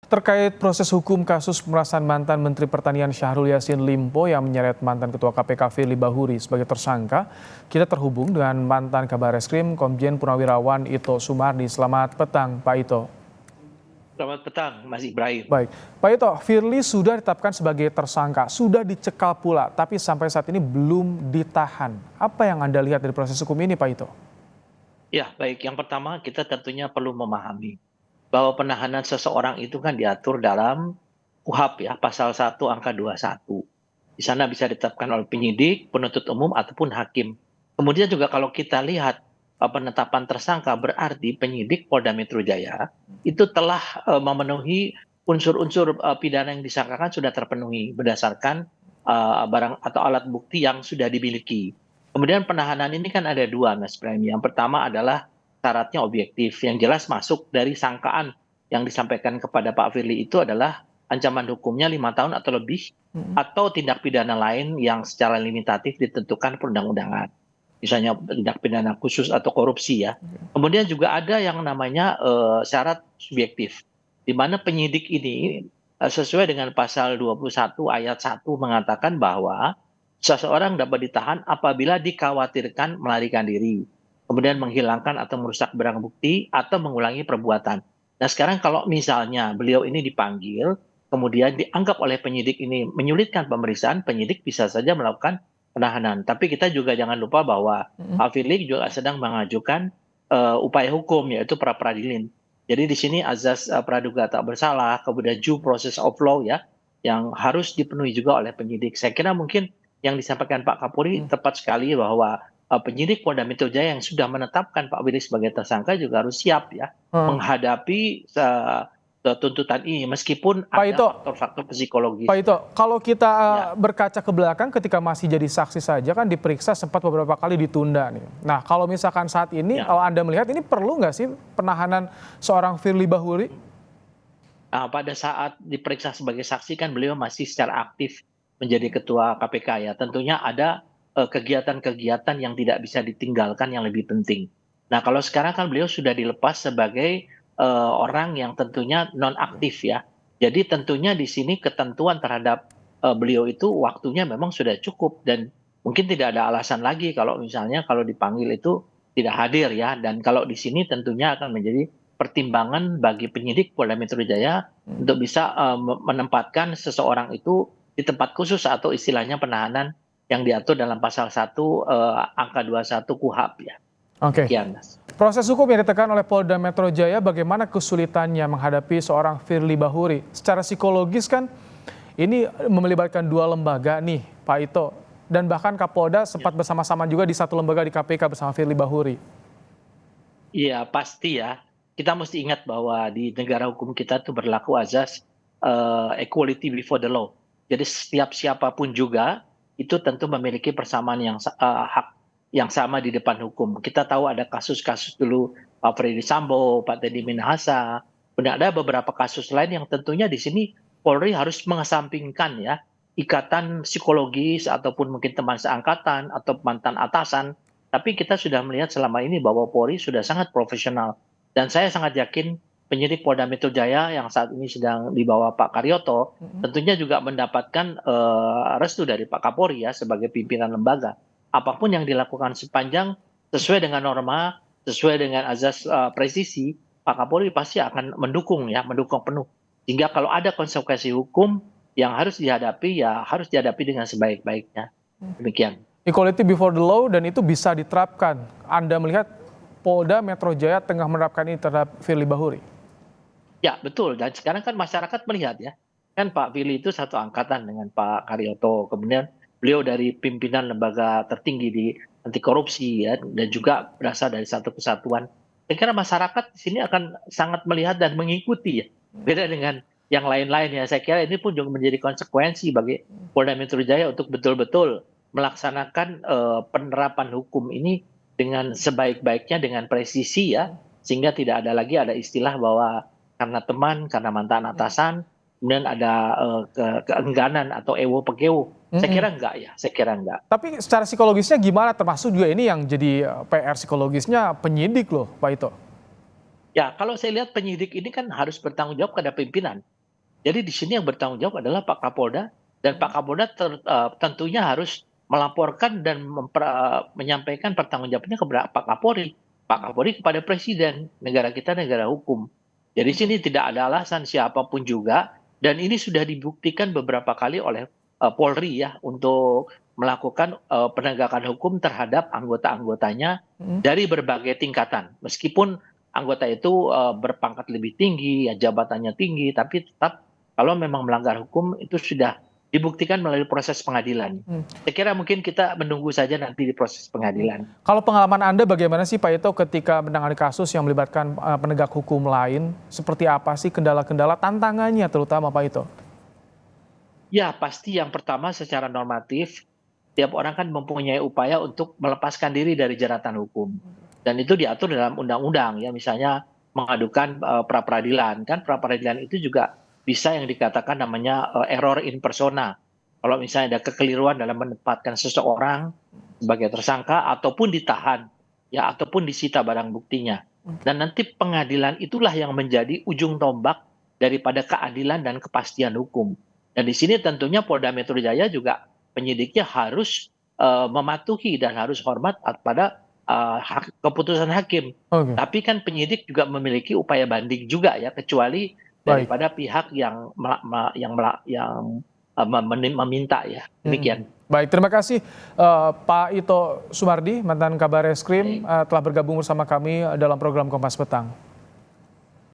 Terkait proses hukum kasus pemerasan mantan Menteri Pertanian Syahrul Yassin Limpo yang menyeret mantan Ketua KPK Firly Bahuri sebagai tersangka, kita terhubung dengan mantan Kabareskrim Komjen Purnawirawan Ito Sumardi. Selamat petang, Pak Ito. Selamat petang, Mas Ibrahim. Baik, Pak Ito, Firly sudah ditetapkan sebagai tersangka, sudah dicekal pula, tapi sampai saat ini belum ditahan. Apa yang Anda lihat dari proses hukum ini, Pak Ito? Ya, baik. Yang pertama, kita tentunya perlu memahami bahwa penahanan seseorang itu kan diatur dalam KUHP ya, pasal 1 angka 21. Di sana bisa ditetapkan oleh penyidik, penuntut umum, ataupun hakim. Kemudian juga kalau kita lihat penetapan tersangka berarti penyidik Polda Metro Jaya itu telah memenuhi unsur-unsur pidana yang disangkakan sudah terpenuhi berdasarkan barang atau alat bukti yang sudah dimiliki. Kemudian penahanan ini kan ada dua, Mas Ibrahim. Yang pertama adalah syaratnya objektif, yang jelas masuk dari sangkaan yang disampaikan kepada Pak Firly itu adalah ancaman hukumnya 5 tahun atau lebih, atau tindak pidana lain yang secara limitatif ditentukan perundang-undangan. Misalnya tindak pidana khusus atau korupsi ya. Kemudian juga ada yang namanya syarat subjektif, di mana penyidik ini sesuai dengan pasal 21 ayat 1 mengatakan bahwa seseorang dapat ditahan apabila dikhawatirkan melarikan diri, kemudian menghilangkan atau merusak barang bukti, atau mengulangi perbuatan. Nah sekarang kalau misalnya beliau ini dipanggil, kemudian dianggap oleh penyidik ini menyulitkan pemeriksaan, penyidik bisa saja melakukan penahanan. Tapi kita juga jangan lupa bahwa Pak Firly juga sedang mengajukan upaya hukum, yaitu pra peradilan. Jadi di sini azas praduga tak bersalah, kemudian due process of law ya, yang harus dipenuhi juga oleh penyidik. Saya kira mungkin yang disampaikan Pak Kapolri tepat sekali bahwa penyidik Polda Metro Jaya yang sudah menetapkan Pak Firly sebagai tersangka juga harus siap ya menghadapi tuntutan ini meskipun Pak ada Ito, faktor-faktor psikologis. Pak Ito, kalau kita Ya. berkaca ke belakang ketika masih jadi saksi saja kan diperiksa sempat beberapa kali ditunda nih. Nah kalau misalkan saat ini, Ya. kalau Anda melihat ini perlu nggak sih penahanan seorang Firly Bahuri? Nah, pada saat diperiksa sebagai saksi kan beliau masih secara aktif menjadi ketua KPK ya. Tentunya ada kegiatan-kegiatan yang tidak bisa ditinggalkan yang lebih penting. Nah, kalau sekarang kan beliau sudah dilepas sebagai orang yang tentunya non aktif ya. Jadi tentunya di sini ketentuan terhadap beliau itu waktunya memang sudah cukup dan mungkin tidak ada alasan lagi kalau misalnya kalau dipanggil itu tidak hadir ya. Dan kalau di sini tentunya akan menjadi pertimbangan bagi penyidik Polda Metro Jaya untuk bisa menempatkan seseorang itu di tempat khusus atau istilahnya penahanan yang diatur dalam pasal 1 angka 21 KUHP ya. Oke. Sekian, Mas. Proses hukum yang ditekan oleh Polda Metro Jaya bagaimana kesulitannya menghadapi seorang Firly Bahuri? Secara psikologis kan ini melibatkan dua lembaga nih Pak Ito. Dan bahkan Kapolda sempat bersama-sama juga di satu lembaga di KPK bersama Firly Bahuri. Iya pasti ya. Kita mesti ingat bahwa di negara hukum kita itu berlaku azas equality before the law. Jadi setiap siapapun juga itu tentu memiliki persamaan yang hak yang sama di depan hukum. Kita tahu ada kasus-kasus dulu Pak Freddy Sambo, Pak Teddy Minahasa, kemudian ada beberapa kasus lain yang tentunya di sini Polri harus mengesampingkan ya ikatan psikologis ataupun mungkin teman seangkatan atau mantan atasan. Tapi kita sudah melihat selama ini bahwa Polri sudah sangat profesional. Dan saya sangat yakin penyidik Polda Metro Jaya yang saat ini sedang dibawa Pak Karyoto tentunya juga mendapatkan restu dari Pak Kapolri ya sebagai pimpinan lembaga. Apapun yang dilakukan sepanjang sesuai dengan norma, sesuai dengan azas presisi, Pak Kapolri pasti akan mendukung ya, mendukung penuh. Sehingga kalau ada konsekuensi hukum yang harus dihadapi ya harus dihadapi dengan sebaik-baiknya. Demikian. Equality before the law dan itu bisa diterapkan. Anda melihat Polda Metro Jaya tengah menerapkan ini terhadap Firly Bahuri? Ya betul, dan sekarang kan masyarakat melihat ya, kan Pak Firly itu satu angkatan dengan Pak Karyoto, kemudian beliau dari pimpinan lembaga tertinggi di anti korupsi ya, dan juga berasal dari satu kesatuan. Saya kira masyarakat di sini akan sangat melihat dan mengikuti ya, beda dengan yang lain-lain ya. Saya kira ini pun juga menjadi konsekuensi bagi Polda Metro Jaya untuk betul-betul melaksanakan penerapan hukum ini dengan sebaik-baiknya, dengan presisi ya, sehingga tidak ada lagi ada istilah bahwa karena teman, karena mantan atasan, kemudian ada keengganan atau ewo pekewo. Saya kira enggak ya, saya kira enggak. Tapi secara psikologisnya gimana? Termasuk juga ini yang jadi PR psikologisnya penyidik loh, Pak Ito. Ya, kalau saya lihat penyidik ini kan harus bertanggung jawab kepada pimpinan. Jadi di sini yang bertanggung jawab adalah Pak Kapolda, dan Pak Kapolda tentunya harus melaporkan dan menyampaikan pertanggungjawabannya kepada Pak Kapolri. Pak Kapolri kepada Presiden. Negara kita negara hukum. Jadi sini tidak ada alasan siapapun juga, dan ini sudah dibuktikan beberapa kali oleh Polri ya untuk melakukan penegakan hukum terhadap anggota-anggotanya Mhm. dari berbagai tingkatan. Meskipun anggota itu berpangkat lebih tinggi, ya jabatannya tinggi, tapi tetap kalau memang melanggar hukum itu sudah dibuktikan melalui proses pengadilan. Hmm. Saya kira mungkin kita menunggu saja nanti di proses pengadilan. Kalau pengalaman Anda bagaimana sih Pak Ito ketika menangani kasus yang melibatkan penegak hukum lain? Seperti apa sih kendala-kendala tantangannya terutama Pak Ito? Ya, pasti yang pertama secara normatif, tiap orang kan mempunyai upaya untuk melepaskan diri dari jeratan hukum. Dan itu diatur dalam undang-undang ya, misalnya mengadukan pra-peradilan. Kan pra-peradilan itu juga bisa yang dikatakan namanya error in persona. Kalau misalnya ada kekeliruan dalam menempatkan seseorang sebagai tersangka ataupun ditahan ya, ataupun disita barang buktinya. Dan nanti pengadilan itulah yang menjadi ujung tombak daripada keadilan dan kepastian hukum. Dan di sini tentunya Polda Metro Jaya juga penyidiknya harus mematuhi dan harus hormat pada keputusan hakim. Oke, Tapi kan penyidik juga memiliki upaya banding juga ya, kecuali baik. daripada pihak yang meminta ya. Mhm. Demikian. Baik, terima kasih Pak Ito Sumardi, mantan Kabar Eskrim, Baik. telah bergabung bersama kami dalam program Kompas Petang.